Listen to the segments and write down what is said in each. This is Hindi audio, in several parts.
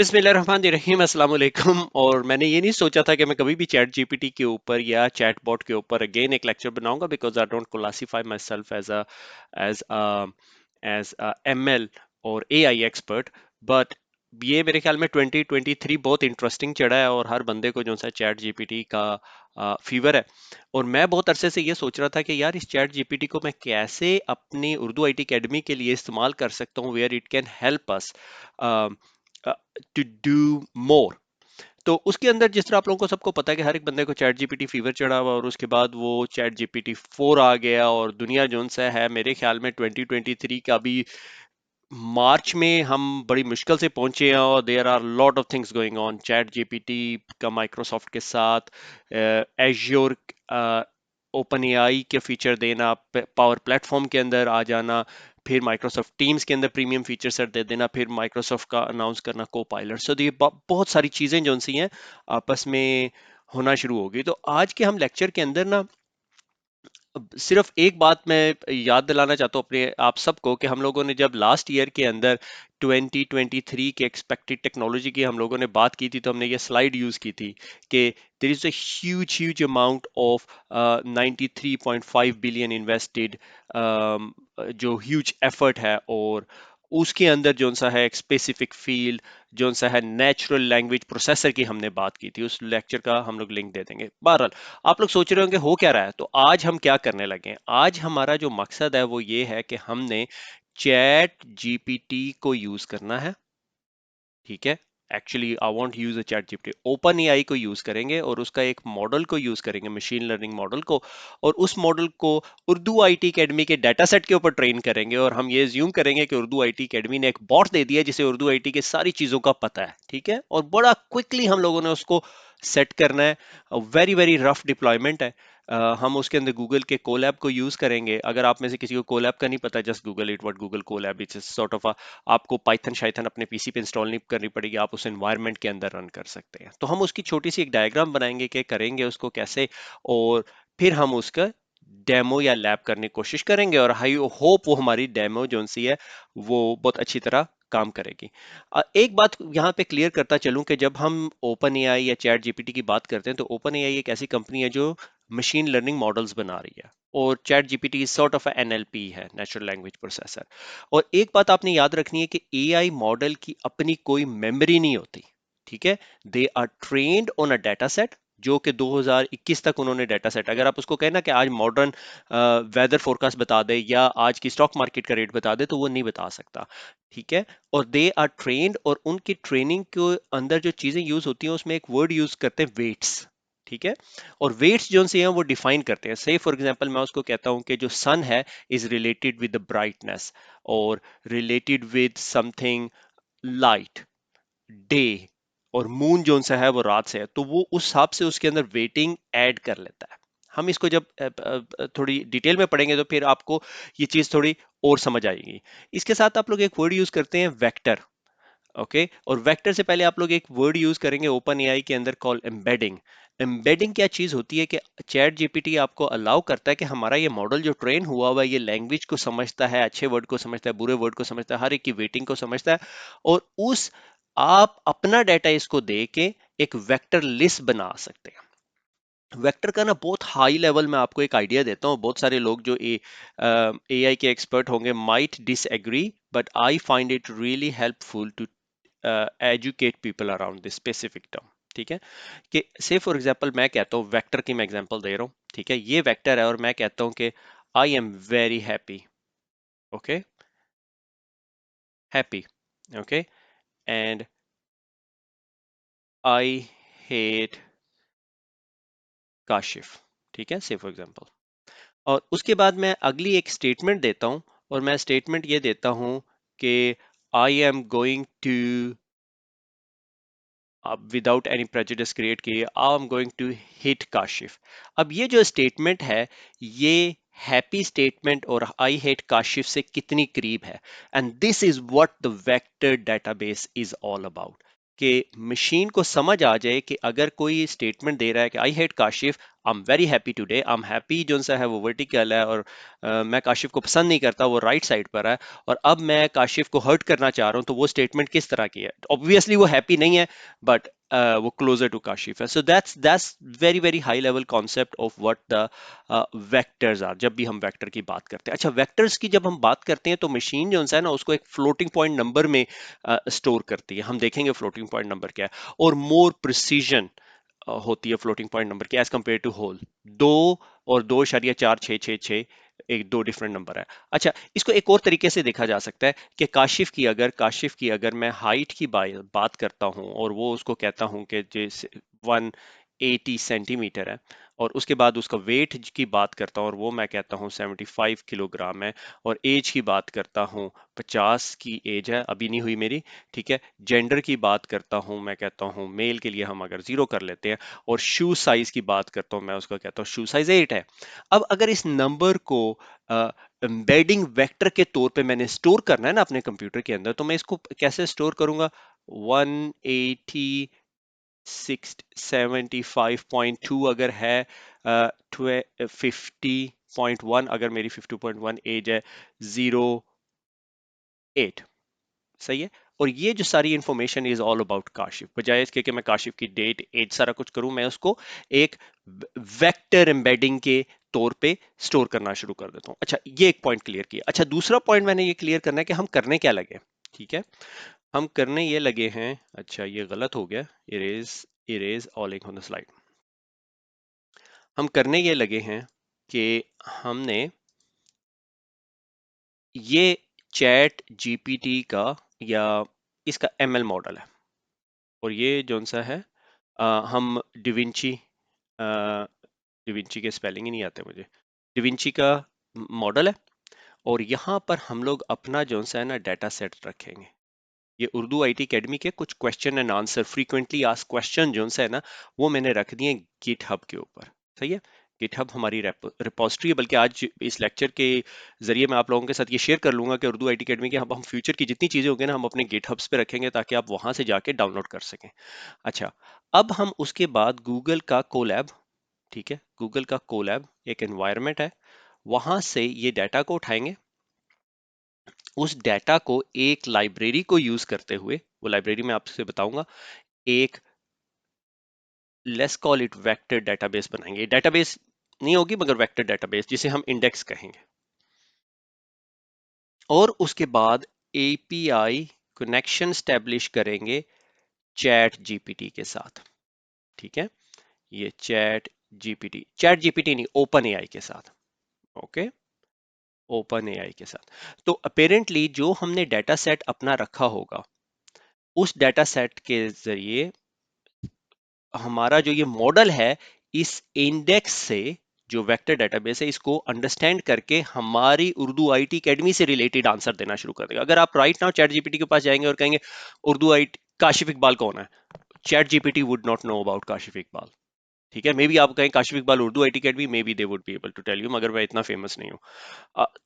बिस्मिल्लाहिर्रहमानिर्रहीम अस्सलाम वालेकुम। और मैंने ये नहीं सोचा था कि मैं कभी भी चैट जीपीटी के ऊपर या चैट बॉट के ऊपर अगेन एक लेक्चर बनाऊंगा, because I don't classify myself as as ML और एआई एक्सपर्ट। बट ये मेरे ख्याल में 2023 बहुत इंटरेस्टिंग चढ़ा है और हर बंदे को जो सा चैट जीपीटी का फीवर है। और मैं बहुत अरसे से ये सोच रहा था कि यार इस चैट जीपीटी को मैं कैसे अपनी उर्दू आईटी अकेडमी के लिए इस्तेमाल कर सकता हूँ, where it can help us to do more. तो उसके अंदर जिस तरह आप लोगों को सबको पता है कि हर एक बंदे को चैट जीपीटी फीवर चढ़ा हुआ, और उसके बाद वो चैट जीपीटी 4 आ गया और दुनिया जोन सा है मेरे ख्याल में 2023 का भी मार्च में हम बड़ी मुश्किल से पहुंचे हैं। और there are lot of things going on ChatGPT का माइक्रोसॉफ्ट के साथ, एज्योर, ओपन एआई के फीचर देना, पावर प्लेटफॉर्म के अंदर आ जाना, फिर माइक्रोसॉफ्ट टीम्स के अंदर प्रीमियम फीचर सेट दे देना, फिर माइक्रोसॉफ्ट का अनाउंस करना को पायलट। सो ये बहुत सारी चीजें जो सी हैं आपस में होना शुरू हो गई। तो आज के हम लेक्चर के अंदर ना सिर्फ एक बात मैं याद दिलाना चाहता हूँ अपने आप सबको कि हम लोगों ने जब लास्ट ईयर के अंदर 2023 के एक्सपेक्टेड टेक्नोलॉजी की हम लोगों ने बात की थी, तो हमने ये स्लाइड यूज की थी कि there is a huge huge amount of 93.5 billion invested, जो ह्यूज एफर्ट है। और उसके अंदर जो सा है एक स्पेसिफिक फील्ड जो सा है नेचुरल लैंग्वेज प्रोसेसर की हमने बात की थी, उस लेक्चर का हम लोग लिंक दे देंगे। बहरहाल आप लोग सोच रहे होंगे हो क्या रहा है, तो आज हम क्या करने लगे हैं। आज हमारा जो मकसद है वो ये है कि हमने चैट जीपीटी को यूज करना है। ठीक है, actually I want use a chat GPT, open AI को यूज करेंगे और उसका एक मॉडल को यूज करेंगे, मशीन लर्निंग मॉडल को। और उस मॉडल को उर्दू आईटी एकेडमी के डाटा सेट के ऊपर ट्रेन करेंगे। और हम ये ज्यूम करेंगे कि उर्दू आईटी एकेडमी ने एक बॉट दे दिया जिसे उर्दू आईटी के सारी चीजों का पता है। ठीक है, और बड़ा क्विकली हम लोगों ने उसको सेट करना है। वेरी वेरी रफ डिप्लॉयमेंट है। हम उसके अंदर गूगल के कोलैब को यूज करेंगे। अगर आप में से किसी को कोलैब का नहीं पता, just Google it, what Google Colab, it's sort of, आपको पाइथन शाइथन अपने पीसी पे इंस्टॉल नहीं करनी पड़ेगी, आप उस एनवायरनमेंट के अंदर रन कर सकते हैं। तो हम उसकी छोटी सी एक डायग्राम बनाएंगे कि करेंगे उसको कैसे, और फिर हम उसका डेमो या लैब करने की कोशिश करेंगे। और आई होप वो हमारी डेमो जो सी है वो बहुत अच्छी तरह काम करेगी। एक बात यहाँ पे क्लियर करता चलूं कि जब हम ओपन एआई या चैट जीपीटी की बात करते हैं, तो ओपन एआई एक ऐसी कंपनी है जो मशीन लर्निंग मॉडल्स बना रही है, और chat GPT sort of NLP है, नेचुरल लैंग्वेज प्रोसेसर। और एक बात आपने याद रखनी है कि एआई मॉडल की अपनी कोई मेमोरी नहीं होती। ठीक है, they are trained on a data set, जो कि 2021 तक उन्होंने डाटा सेट, अगर आप उसको कहना कि आज मॉडर्न वेदर फोरकास्ट बता दे या आज की स्टॉक मार्केट का रेट बता दे, तो वो नहीं बता सकता। ठीक है, और दे आर ट्रेन्ड, और उनकी ट्रेनिंग के अंदर जो चीजें यूज होती हैं उसमें एक वर्ड यूज करते हैं, वेट्स। ठीक है, और वेट्स जो से हैं वो डिफाइन करते हैं। से फॉर एग्जांपल मैं उसको कहता हूं कि जो सन है is related with the brightness, और related with something light, day, और मून जो सा है वो रात से है, तो वो उस हिसाब से उसके अंदर वेटिंग ऐड कर लेता है। हम इसको जब थोड़ी डिटेल में पढ़ेंगे तो फिर आपको ये चीज थोड़ी और समझ आएगी। इसके साथ आप लोग एक वर्ड यूज करते हैं, वेक्टर। ओके, और वेक्टर से पहले आप लोग एक वर्ड यूज करेंगे ओपन एआई के अंदर, कॉल एम्बेडिंग। एम्बेडिंग क्या चीज होती है कि चैट जीपीटी आपको अलाउ करता है कि हमारा ये मॉडल जो ट्रेन हुआ हुआ है ये लैंग्वेज को समझता है, अच्छे वर्ड को समझता है, बुरे वर्ड को समझता है, हर एक की वेटिंग को समझता है। और उस आप अपना डाटा इसको दे के एक वेक्टर लिस्ट बना सकते हैं। वेक्टर का ना बहुत हाई लेवल में आपको एक आइडिया देता हूँ। बहुत सारे लोग जो एआई के एक्सपर्ट होंगे might disagree, but I find it really helpful to educate people around this specific term. ठीक है, कि से फॉर एग्जांपल मैं कहता हूँ, वेक्टर की मैं एग्जांपल दे रहा हूँ। ठीक है, ये वेक्टर है और मैं कहता हूँ कि I am very happy. Okay, happy. Okay, and I hate Kashif. ठीक है, से फॉर एग्जांपल। और उसके बाद मैं अगली एक स्टेटमेंट देता हूं, और मैं स्टेटमेंट ये देता हूं कि I am going to, without any prejudice create किए, I am going to hit Kashif. अब ये जो स्टेटमेंट है ये हैप्पी स्टेटमेंट और आई हेट काशिफ से कितनी करीब है। And this is what the vector database is all about, कि मशीन को समझ आ जाए कि अगर कोई स्टेटमेंट दे रहा है कि I hate Kashif, I am very happy today, I am happy जो सा है वो वर्टिकल है, और मैं काशिफ को पसंद नहीं करता, वो राइट साइड पर है, और अब मैं काशिफ को हर्ट करना चाह रहा हूं, तो वो स्टेटमेंट किस तरह की है? ऑब्वियसली वो हैप्पी नहीं है, बट वो क्लोजर टू काशिफ है। So that's very very high level concept of what the vectors are, जब भी हम वेक्टर की बात करते हैं। अच्छा, वेक्टर्स की जब हम बात करते हैं तो मशीन जो है ना उसको एक फ्लोटिंग पॉइंट नंबर में स्टोर करती है। हम देखेंगे फ्लोटिंग पॉइंट नंबर क्या है, और मोर प्रिसीजन होती है फ्लोटिंग पॉइंट नंबर की एज कंपेयर टू होल। 2 और 2.4 6 6 6 एक दो डिफरेंट नंबर है। अच्छा, इसको एक और तरीके से देखा जा सकता है कि काशिफ की अगर मैं हाइट की बात करता हूं, और वो उसको कहता हूं कि जैसे 180 सेंटीमीटर है, और उसके बाद उसका वेट की बात करता हूं, और वो मैं कहता हूं 75 किलोग्राम है, और एज की बात करता हूं 50 की एज है, अभी नहीं हुई मेरी, ठीक है। जेंडर की बात करता हूं, मैं कहता हूं मेल के लिए हम अगर 0 कर लेते हैं, और शू साइज की बात करता हूं, मैं उसको कहता हूं शू साइज 8 है। अब अगर इस नंबर को एम्बेडिंग वेक्टर के तौर पे मैंने स्टोर करना है ना अपने कंप्यूटर के अंदर, तो मैं इसको कैसे स्टोर करूंगा? 180 75.2 अगर है, 50.1 अगर मेरी 50.1 एज है, 08, सही है। और ये जो सारी information is all about Kashif, बजाय इसके कि मैं काशिफ की डेट एज सारा कुछ करूं, मैं उसको एक वेक्टर एम्बेडिंग के तौर पे स्टोर करना शुरू कर देता हूं। अच्छा, ये एक पॉइंट क्लियर किया। अच्छा, दूसरा पॉइंट मैंने ये क्लियर करना है कि हम करने क्या लगे, ठीक है। हम करने ये लगे हैं, अच्छा ये गलत हो गया, erase erase all on the slide. हम करने ये लगे हैं कि हमने ये चैट जीपीटी का या इसका एमएल मॉडल है, और ये जोन सा है, हम डिविंची, डिविंची के स्पेलिंग ही नहीं आते मुझे, डिविंची का मॉडल है, और यहाँ पर हम लोग अपना जोन सा है ना डाटा सेट रखेंगे। ये उर्दू आईटी अकेडमी के कुछ question and answer, frequently asked question जो है ना, वो मैंने रख दिए गिट हब के ऊपर, सही है। गिट हब हमारी रिपोजिटरी है, बल्कि आज इस लेक्चर के जरिए मैं आप लोगों के साथ ये शेयर कर लूंगा कि उर्दू आईटी अकेडमी के हम फ्यूचर की जितनी चीजें होंगी ना, हम अपने गिट हब्स पे रखेंगे ताकि आप वहां से जाके डाउनलोड कर सकें। अच्छा, अब हम उसके बाद गूगल का कोलैब, ठीक है, गूगल का कोलैब एक एनवायरनमेंट है, वहां से ये डाटा को उठाएंगे, उस डाटा को एक लाइब्रेरी को यूज करते हुए, वो लाइब्रेरी मैं आपसे बताऊंगा, एक let's call it vector database बनाएंगे। डेटाबेस नहीं होगी मगर वेक्टर डेटाबेस, जिसे हम इंडेक्स कहेंगे, और उसके बाद एपीआई कनेक्शन स्टैब्लिश करेंगे चैट जीपीटी के साथ, ठीक है। ये चैट जीपीटी नहीं, ओपन एआई के साथ, ओके, ओपन एआई के साथ। तो अपेरेंटली जो हमने डाटा सेट अपना रखा होगा, उस डाटा सेट के जरिए हमारा जो ये मॉडल है, इस इंडेक्स से, जो वेक्टर डेटाबेस है, इसको अंडरस्टैंड करके हमारी उर्दू आईटी अकेडमी से रिलेटेड आंसर देना शुरू कर देगा। अगर आप राइट नाउ चैट जीपीटी के पास जाएंगे और कहेंगे उर्दू आईटी काशिफ इकबाल कौन है, ChatGPT would not know about Kashif Iqbal, ठीक है। मे बी आप कहें Kashif Iqbal Urdu IT Academy, maybe they would be able to tell you, मगर मैं इतना फेमस नहीं हूँ।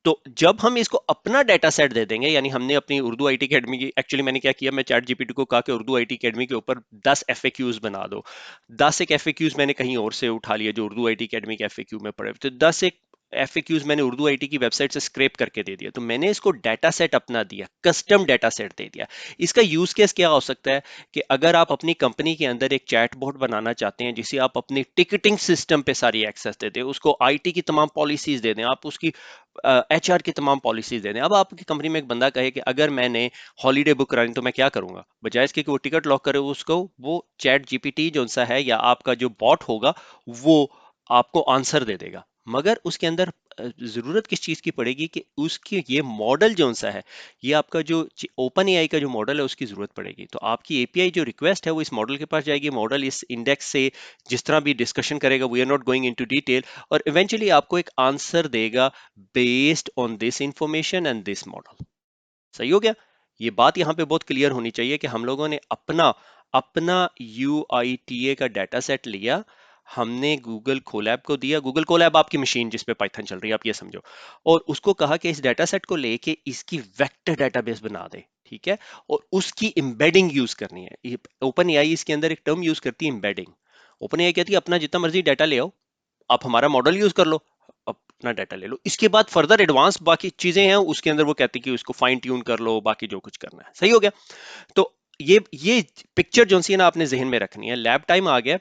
तो जब हम इसको अपना डाटा सेट दे देंगे, यानी हमने अपनी उर्दू आईटी अकेडमी की, एक्चुअली मैंने क्या किया, मैं चैट जीपीटी को कहा कि उर्दू आईटी अकेडमी के ऊपर 10 एफएक्यूज बना दो। 10 एक एफएक्यूज मैंने कहीं और से उठा लिए जो उर्दू आईटी अकेडमी के एफएक्यू में पड़े, तो 10 एक एफएक्यूज मैंने उर्दू आईटी की वेबसाइट से स्क्रैप करके दे दिया। तो मैंने इसको डाटा सेट अपना दिया, कस्टम डाटा सेट दे दिया। इसका यूज केस क्या हो सकता है कि अगर आप अपनी कंपनी के अंदर एक चैट बोर्ड बनाना चाहते हैं, जिसे आप अपनी टिकटिंग सिस्टम पे सारी एक्सेस दे दें, उसको आईटी की तमाम पॉलिसीज दे दें, आप उसकी एचआर की तमाम पॉलिसीज दे दें। अब आपकी कंपनी में एक बंदा कहे कि अगर मैंने हॉलीडे बुक करानी तो मैं क्या करूंगा, बजाय इसके कि वो टिकट लॉक करे, उसको वो चैट जीपीटी जो सा है या आपका जो बॉट होगा, वो आपको आंसर दे देगा। मगर उसके अंदर जरूरत किस चीज की पड़ेगी कि उसकी ये मॉडल जो सा है, ये आपका जो ओपन एआई का जो मॉडल है उसकी जरूरत पड़ेगी। तो आपकी एपीआई जो रिक्वेस्ट है वो इस मॉडल के पास जाएगी, मॉडल इस इंडेक्स से जिस तरह भी डिस्कशन करेगा, we are not going into detail, और इवेंचुअली आपको एक आंसर देगा based on this information and this model. सही हो गया। ये बात यहां पे बहुत क्लियर होनी चाहिए कि हम लोगों ने अपना अपना UITA का डाटा सेट लिया, हमने गूगल कोलैब को दिया, गूगल कोलैब आपकी मशीन जिस पे पाइथन चल रही है आप ये समझो, और उसको कहा कि इस डाटा सेट को लेके इसकी वेक्टर डाटाबेस बना दे, ठीक है, और उसकी एम्बेडिंग यूज करनी है। ओपन एआई इसके अंदर एक टर्म यूज करती है, एम्बेडिंग। ओपन एआई कहती है अपना जितना मर्जी डाटा ले आओ, आप हमारा मॉडल यूज कर लो, अपना डाटा ले लो। इसके बाद फर्दर एडवांस बाकी चीजें हैं उसके अंदर, वो कहते हैं कि उसको फाइन ट्यून कर लो, बाकी जो कुछ करना है। सही हो गया। तो ये पिक्चर जो सी है ना आपने जहन में रखनी है। लैब टाइम आ गया,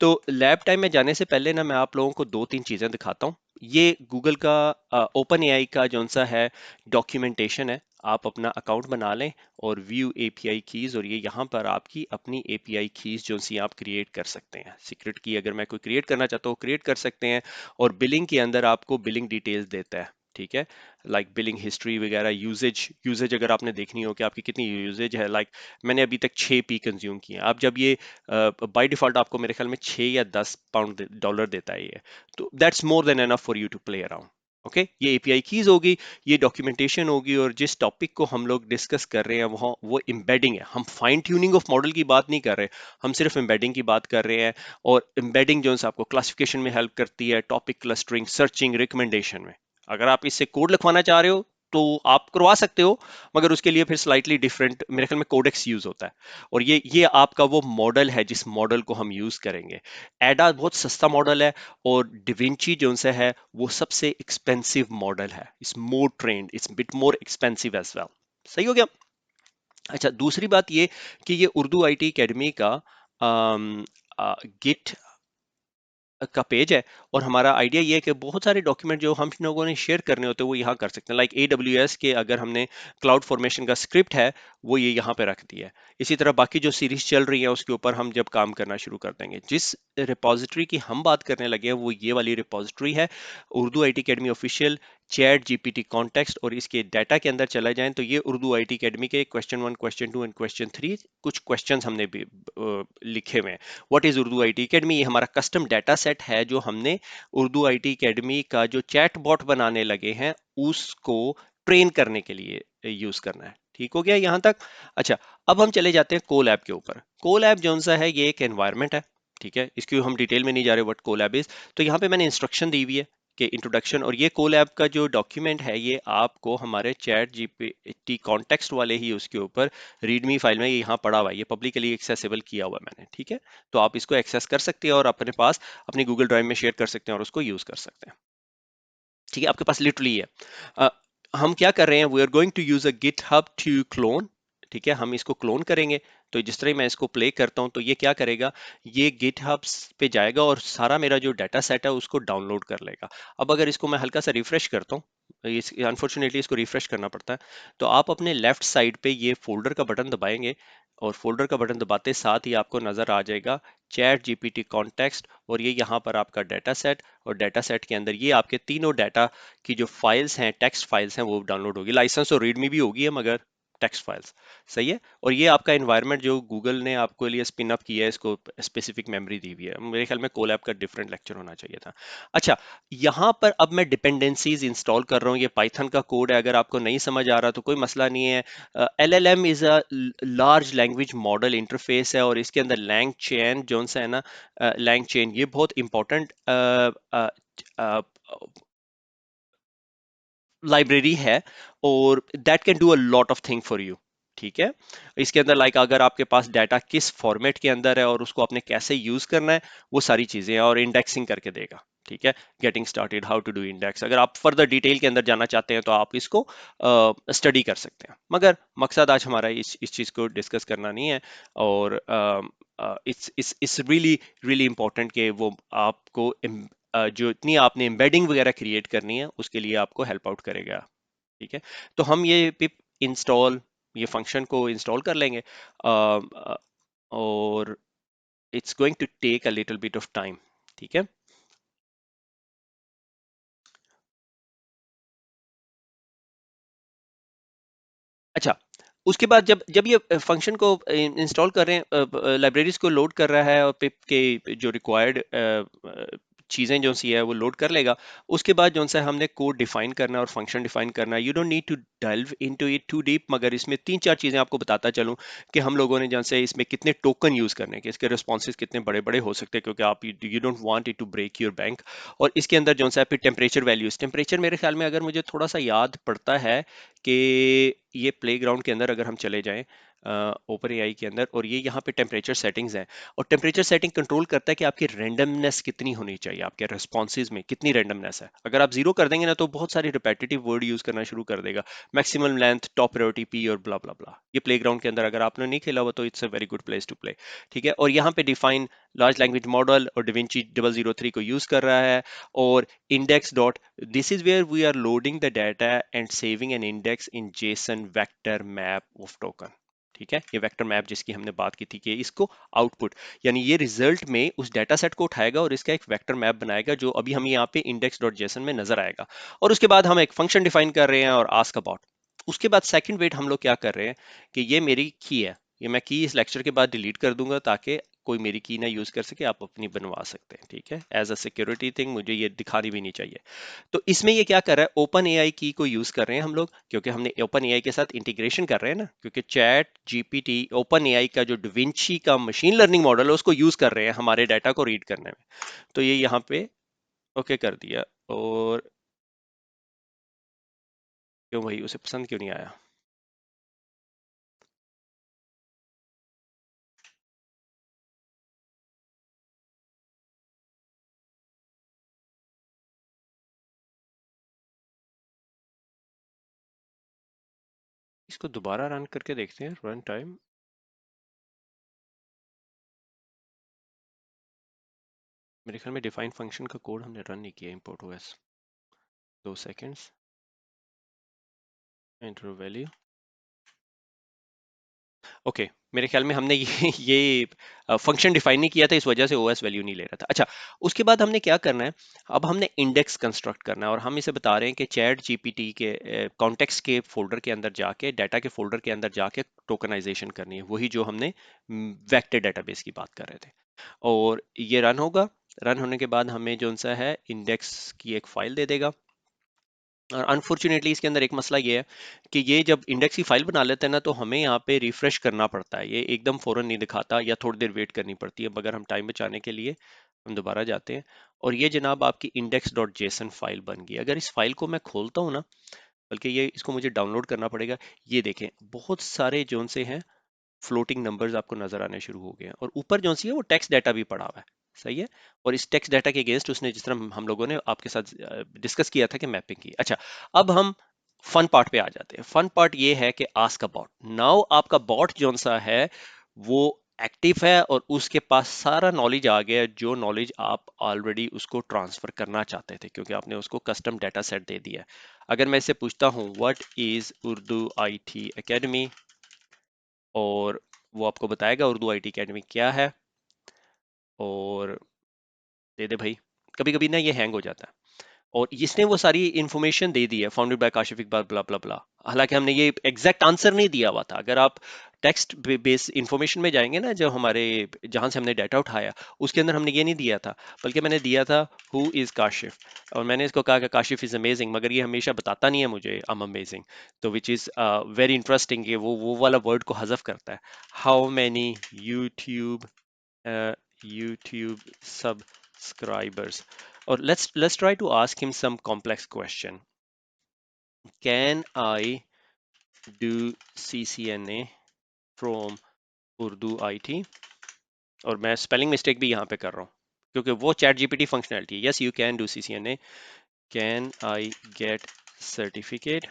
तो लैब टाइम में जाने से पहले ना मैं आप लोगों को दो तीन चीजें दिखाता हूँ। ये गूगल का ओपन एआई का जो सा है डॉक्यूमेंटेशन है। आप अपना अकाउंट बना लें और व्यू एपीआई कीज, और ये यहाँ पर आपकी अपनी एपीआई कीज जो सी आप क्रिएट कर सकते हैं। सीक्रेट की अगर मैं कोई क्रिएट करना चाहता हूँ क्रिएट कर सकते हैं। और बिलिंग के अंदर आपको बिलिंग डिटेल्स देता है, ठीक है। लाइक बिलिंग हिस्ट्री वगैरह, यूजेज यूजेज अगर आपने देखनी हो कि आपकी कितनी यूजेज है। लाइक मैंने अभी तक 6 पी कंज्यूम किए हैं। आप जब ये बाय डिफॉल्ट आपको मेरे ख्याल में 6 या 10 पाउंड डॉलर देता है ये, तो that's more than enough for you to play around. Okay, ये एपीआई कीज होगी, ये डॉक्यूमेंटेशन होगी, और जिस टॉपिक को हम लोग डिस्कस कर रहे हैं वो एम्बेडिंग है। हम फाइन ट्यूनिंग ऑफ मॉडल की बात नहीं कर रहे, हम सिर्फ एम्बेडिंग की बात कर रहे हैं। और एम्बेडिंग जो है आपको क्लासिफिकेशन में हेल्प करती है, टॉपिक क्लस्टरिंग, सर्चिंग, रिकमेंडेशन में। अगर आप इससे कोड लिखवाना चाह रहे हो तो आप करवा सकते हो, मगर उसके लिए फिर स्लाइटली डिफरेंट मेरे ख्याल में कोडेक्स यूज होता है। और ये आपका वो मॉडल है जिस मॉडल को हम यूज करेंगे। एडा बहुत सस्ता मॉडल है, और डिविंची जो सा है वो सबसे एक्सपेंसिव मॉडल है। It's more trained, it's bit more expensive as well. सही हो गया। अच्छा, दूसरी बात ये कि ये उर्दू आईटी एकेडमी का गिट का पेज है। और हमारा आइडिया ये है कि बहुत सारे डॉक्यूमेंट जो हम लोगों ने शेयर करने होते हैं वो यहाँ कर सकते हैं। लाइक AWS के अगर हमने क्लाउड फॉर्मेशन का स्क्रिप्ट है वो ये यहाँ पे रख दिया है। इसी तरह बाकी जो सीरीज चल रही है उसके ऊपर हम जब काम करना शुरू कर देंगे, जिस रिपोजिटरी की हम बात करने लगे हैं वो ये वाली रिपोजिटरी है, Urdu IT academy official chat GPT context. और इसके डाटा के अंदर चला जाए तो ये उर्दू आईटी अकेडमी के क्वेश्चन 1, क्वेश्चन 2 एंड क्वेश्चन 3 कुछ क्वेश्चन हमने भी लिखे हुए हैं। What is Urdu IT academy? ये हमारा कस्टम डाटा सेट है जो हमने उर्दू आईटी अकेडमी का जो चैट बॉट बनाने लगे हैं उसको ट्रेन करने के लिए यूज करना है। ठीक हो गया यहाँ तक। अच्छा, अब हम चले जाते हैं कोलैब के ऊपर। कोलैब जो सा है ये एक एनवायरनमेंट है, ठीक है। इसकी हम डिटेल में नहीं जा रहे व्हाट कोलैब इज। तो यहाँ पे मैंने इंस्ट्रक्शन दी हुई है कि इंट्रोडक्शन, और ये कोलैब का जो डॉक्यूमेंट है ये आपको हमारे चैट जीपीटी कॉन्टेक्स्ट वाले ही उसके ऊपर रीडमी फाइल में यहाँ पड़ा हुआ है। ये पब्लिकली एक्सेसिबल किया हुआ है मैंने, ठीक है। तो आप इसको एक्सेस कर सकते हैं और अपने पास अपनी गूगल ड्राइव में शेयर कर सकते हैं और उसको यूज कर सकते हैं, ठीक है। आपके पास लिटरली है। अ, हम क्या कर रहे हैं, we are going to use a GitHub to clone, ठीक है। हम इसको क्लोन करेंगे। तो जिस तरह मैं इसको प्ले करता हूं तो ये क्या करेगा, ये गिट हब्स पे जाएगा और सारा मेरा जो डाटा सेट है उसको डाउनलोड कर लेगा। अब अगर इसको मैं हल्का सा रिफ्रेश करता हूँ, इस अनफॉर्चुनेटली इसको रिफ्रेश करना पड़ता है, तो आप अपने लेफ्ट साइड पे ये फोल्डर का बटन दबाएंगे, और फोल्डर का बटन दबाते साथ ही आपको नजर आ जाएगा चैट जीपीटी कॉन्टेक्स्ट, और ये यहाँ पर आपका डाटा सेट। और डाटा सेट के अंदर ये आपके तीनों डाटा की जो फाइल्स हैं, टेक्स्ट फाइल्स हैं, वो डाउनलोड होगी। लाइसेंस और रीडमी भी होगी है, मगर टेक्स्ट फाइल्स। सही है। और ये आपका एनवायरनमेंट जो गूगल ने आपके लिए स्पिन अप किया है, इसको स्पेसिफिक मेमोरी दी हुई है। मेरे ख्याल में कोलैब का डिफरेंट लेक्चर होना चाहिए था। अच्छा, यहाँ पर अब मैं डिपेंडेंसीज इंस्टॉल कर रहा हूँ। ये पाइथन का कोड है, अगर आपको नहीं समझ आ रहा तो कोई मसला नहीं है। LLM is a large language model interface है, और इसके अंदर लैंग चेन जो सा है ना, लैंग चेन ये बहुत इंपॉर्टेंट लाइब्रेरी है, और that can do a lot of thing for you, ठीक है। इसके अंदर लाइक अगर आपके पास डाटा किस फॉर्मेट के अंदर है और उसको आपने कैसे यूज करना है, वो सारी चीजें हैं, और इंडेक्सिंग करके देगा, ठीक है। Getting started how to do index, अगर आप फर्दर डिटेल के अंदर जाना चाहते हैं तो आप इसको स्टडी कर सकते हैं। मगर मकसद आज हमारा इस चीज को डिस्कस करना नहीं है। और इट्स रियली रियली इंपॉर्टेंट कि वो आपको जो इतनी आपने एम्बेडिंग वगैरह क्रिएट करनी है उसके लिए आपको हेल्प आउट करेगा, ठीक है। तो हम ये पिप इंस्टॉल, ये फंक्शन को इंस्टॉल कर लेंगे, और it's going to take a little bit of time, ठीक है। अच्छा, उसके बाद जब जब ये फंक्शन को इंस्टॉल कर रहे हैं, लाइब्रेरीज को लोड कर रहा है, और पिप के जो रिक्वायर्ड चीज़ें जो सी है वो लोड कर लेगा। उसके बाद जो सा हमने कोड डिफाइन करना है और फंक्शन डिफाइन करना है। You don't need to delve into it too deep, मगर इसमें तीन चार चीज़ें आपको बताता चलूँ कि हम लोगों ने जैसे इसमें कितने टोकन यूज़ करने के, इसके रिस्पॉन्सेज कितने बड़े बड़े हो सकते हैं, क्योंकि आप you don't want it to break your bank. और इसके अंदर जो सा है फिर टेम्परेचर वैल्यूज, टेम्परेचर मेरे ख्याल में अगर मुझे थोड़ा सा याद पड़ता है कि ये प्लेग्राउंड के अंदर अगर हम चले जाएं, ओपन एआई के अंदर, और ये यहाँ पे टेम्परेचर सेटिंग्स हैं। और टेम्परेचर सेटिंग कंट्रोल करता है कि आपकी रैंडमनेस कितनी होनी चाहिए, आपके रेस्पॉन्सेज में कितनी रैंडमनेस है। अगर आप जीरो कर देंगे ना तो बहुत सारे रिपीटेटिव वर्ड यूज करना शुरू कर देगा, maximum length, top priority, P और ब्ला ब्ला ब्ला। ये प्लेग्राउंड के अंदर अगर आपने नहीं खेला हुआ तो it's a very good place to play. ठीक है, और यहाँ पे डिफाइन लार्ज लैंग्वेज मॉडल और डिविंची 003 को यूज कर रहा है। और index dot, this is where we are loading the data and saving an index in JSON vector map of token. ठीक है, ये वेक्टर मैप जिसकी हमने बात की थी कि इसको आउटपुट, यानी ये रिजल्ट में उस डाटा सेट को उठाएगा और इसका एक वेक्टर मैप बनाएगा जो अभी हम यहाँ पे इंडेक्स डॉट जेसन में नजर आएगा। और उसके बाद हम एक फंक्शन डिफाइन कर रहे हैं और आस्क अबाउट। उसके बाद सेकंड वेट हम लोग क्या कर रहे हैं कि ये मेरी की है, ये मैं की इस लेक्चर के बाद डिलीट कर दूंगा ताकि कोई मेरी की ना यूज कर सके, आप अपनी बनवा सकते हैं। ठीक है, एज अ सिक्योरिटी थिंग मुझे ये दिखानी भी नहीं चाहिए। तो इसमें ये क्या कर रहा है, ओपन एआई की को यूज कर रहे हैं हम लोग, क्योंकि हमने ओपन एआई के साथ इंटीग्रेशन कर रहे हैं ना, क्योंकि चैट जीपीटी ओपन एआई का जो डिविंची का मशीन लर्निंग मॉडल है उसको यूज कर रहे हैं हमारे डाटा को रीड करने में। तो ये यहाँ पे ओके कर दिया। और क्यों भाई, उसे पसंद क्यों नहीं आया? इसको दोबारा रन करके देखते हैं, रन टाइम। मेरे ख्याल में डिफाइन फंक्शन का कोड हमने रन नहीं किया, import OS. 2 seconds, enter value. Okay, मेरे ख्याल में हमने ये फंक्शन डिफाइन नहीं किया था, इस वजह से ओएस वैल्यू नहीं ले रहा था। अच्छा, उसके बाद हमने क्या करना है, अब हमने इंडेक्स कंस्ट्रक्ट करना है और हम इसे बता रहे हैं कि चैट जीपीटी के कॉन्टेक्स्ट के फोल्डर के अंदर जाके, डाटा के फोल्डर के अंदर जाके टोकनाइजेशन करनी है, वही जो हमने वेक्टर डेटाबेस की बात कर रहे थे। और ये रन होगा, रन होने के बाद हमें जो सा है इंडेक्स की एक फाइल दे देगा। और अनफॉर्चुनेटली इसके अंदर एक मसला ये है कि ये जब इंडेक्स की फाइल बना लेते हैं ना तो हमें यहाँ पे रिफ्रेश करना पड़ता है, ये एकदम फौरन नहीं दिखाता, या थोड़ी देर वेट करनी पड़ती है। मगर हम टाइम बचाने के लिए हम दोबारा जाते हैं, और ये जनाब आपकी इंडेक्स डॉट जेसन फाइल बन गई। अगर इस फाइल को मैं खोलता हूँ ना, बल्कि ये इसको मुझे डाउनलोड करना पड़ेगा। ये देखें, बहुत सारे जोन से हैं फ्लोटिंग नंबर्स आपको नजर आने शुरू हो गए हैं, और ऊपर जो सी है वो टेक्स्ट डाटा भी पड़ा हुआ है। सही है, और इस टेक्स्ट डाटा के अगेंस्ट उसने, जिस तरह हम लोगों ने आपके साथ डिस्कस किया था कि मैपिंग की। अच्छा, अब हम फन पार्ट पे आ जाते हैं। फन पार्ट ये है कि आस्क अबाउट। नाउ आपका बॉट जो सा है वो एक्टिव है और उसके पास सारा नॉलेज आ गया, जो नॉलेज आप ऑलरेडी उसको ट्रांसफर करना चाहते थे, क्योंकि आपने उसको कस्टम डाटा सेट दे दिया है। अगर मैं इससे पूछता हूँ what is Urdu IT academy, और वो आपको बताएगा उर्दू आईटी एकेडमी क्या है। और दे दे भाई, कभी कभी ना ये हैंग हो जाता है, और इसने वो सारी इंफॉर्मेशन दे दी है, फाउंडेड बाय काशिफ इकबाल ब्ला ब्ला ब्ला। हालांकि हमने ये एग्जैक्ट आंसर नहीं दिया हुआ था। अगर आप टेक्स्ट बेस इंफॉर्मेशन में जाएंगे ना, जो हमारे जहां से हमने डाटा उठाया उसके अंदर हमने ये नहीं दिया था, बल्कि मैंने दिया था हु इज काशिफ, और मैंने इसको कहा कि काशिफ इज अमेजिंग, मगर ये हमेशा बताता नहीं है मुझे आई एम अमेजिंग। तो विच इज वेरी इंटरेस्टिंग, कि वो वाला वर्ड को हजफ करता है। How many YouTube YouTube subscribers. Or let's try to ask him some complex question. Can I do CCNA from Urdu IT? और मैं स्पेलिंग मिस्टेक भी यहाँ पे कर रहा हूँ, क्योंकि वो चैट जीपीटी फंक्शनैलिटी है। Yes, you can do CCNA। Can I get certificate?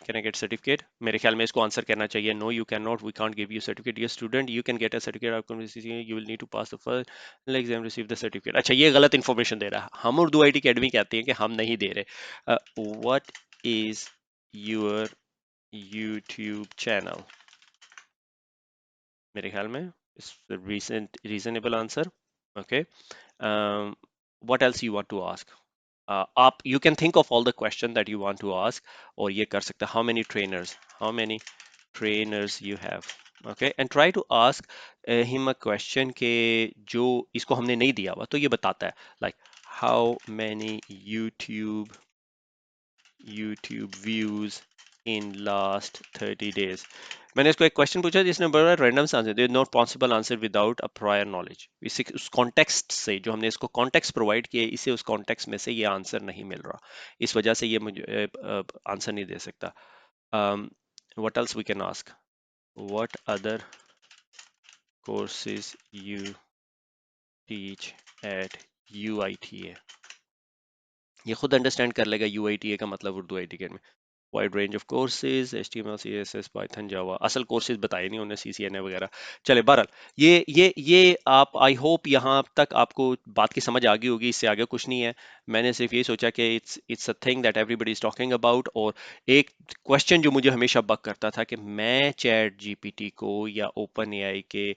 Can I get certificate? मेरे ख्याल में इसको आंसर करना चाहिए no you can not, we can't give you certificate. Dear student, you can get a certificate outcome, you will need to pass the first exam receive the certificate. अच्छा, ये गलत इन्फॉर्मेशन दे रहा है। हम उर्दू आईटी अकेडमी कहते हैं कि हम नहीं दे रहे। What is your YouTube channel? मेरे ख्याल में recent reasonable answer. Okay, what else you want to ask? आप you can think of all the question that you want to ask, और ये कर सकते हैं। How many trainers, how many trainers you have? Okay, and try to ask him a question के जो इसको हमने नहीं दिया हुआ, तो ये बताता है like how many YouTube views in last 30 days। मैंने इसको एक क्वेश्चन पूछा जिसने बड़ा रैंडम सा answer, they're not possible answer without a prior knowledge. इसी उस कॉन्टेक्स्ट से, जो हमने इसको कॉन्टेक्स्ट प्रोवाइड किया, इसे उस कॉन्टेक्स्ट में से ये आंसर नहीं मिल रहा, इस वजह से ये मुझे आंसर नहीं दे सकता। what else we can ask, what other courses you teach at UITA? ये खुद अंडरस्टैंड कर लेगा UITA का मतलब उर्दू आई टिकट में। Wide range of courses, HTML CSS Python Java, असल कोर्सेज बताए नहीं उन्होंने, CCNA वगैरह। चले बहरहाल, ये आप, आई होप यहाँ तक आपको बात की समझ आ गई होगी, इससे आगे कुछ नहीं है। मैंने सिर्फ ये सोचा कि it's a thing that everybody is talking about. और एक क्वेश्चन जो मुझे हमेशा बग करता था कि मैं चैट जीपीटी को या ओपन एआई के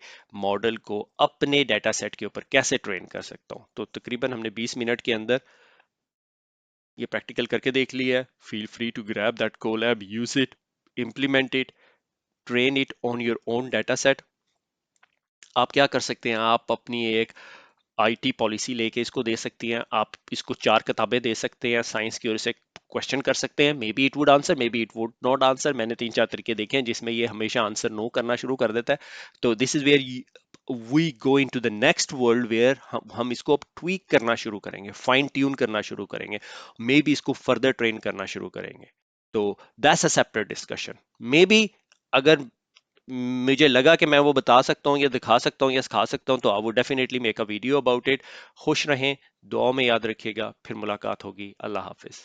मॉडल को अपने डाटा सेट के ऊपर कैसे ट्रेन कर सकता हूँ। तो तकरीबन हमने 20 मिनट के अंदर ये प्रैक्टिकल करके देख लिया है। Feel free to grab that Colab, use it, implement it, train it on your own data set। आप क्या कर सकते हैं, आप अपनी एक आईटी पॉलिसी लेके इसको दे सकती हैं। आप इसको 4 किताबें दे सकते हैं साइंस की, और इसे क्वेश्चन कर सकते हैं। May be it would answer, may be it would not answer. मैंने 3-4 तरीके देखे हैं जिसमें ये हमेशा आंसर नो करना शुरू कर देता है। तो this is where we go into the next world, where हम इसको अब ट्वीक करना शुरू करेंगे, फाइन ट्यून करना शुरू करेंगे, मे बी इसको फर्दर ट्रेन करना शुरू करेंगे। तो that's a separate discussion. May be अगर मुझे लगा कि मैं वो बता सकता हूँ या दिखा सकता हूँ या सिखा सकता हूँ, तो I would definitely make a video about it. खुश रहें, दुआ में याद रखिएगा, फिर मुलाकात होगी। अल्लाह हाफिज।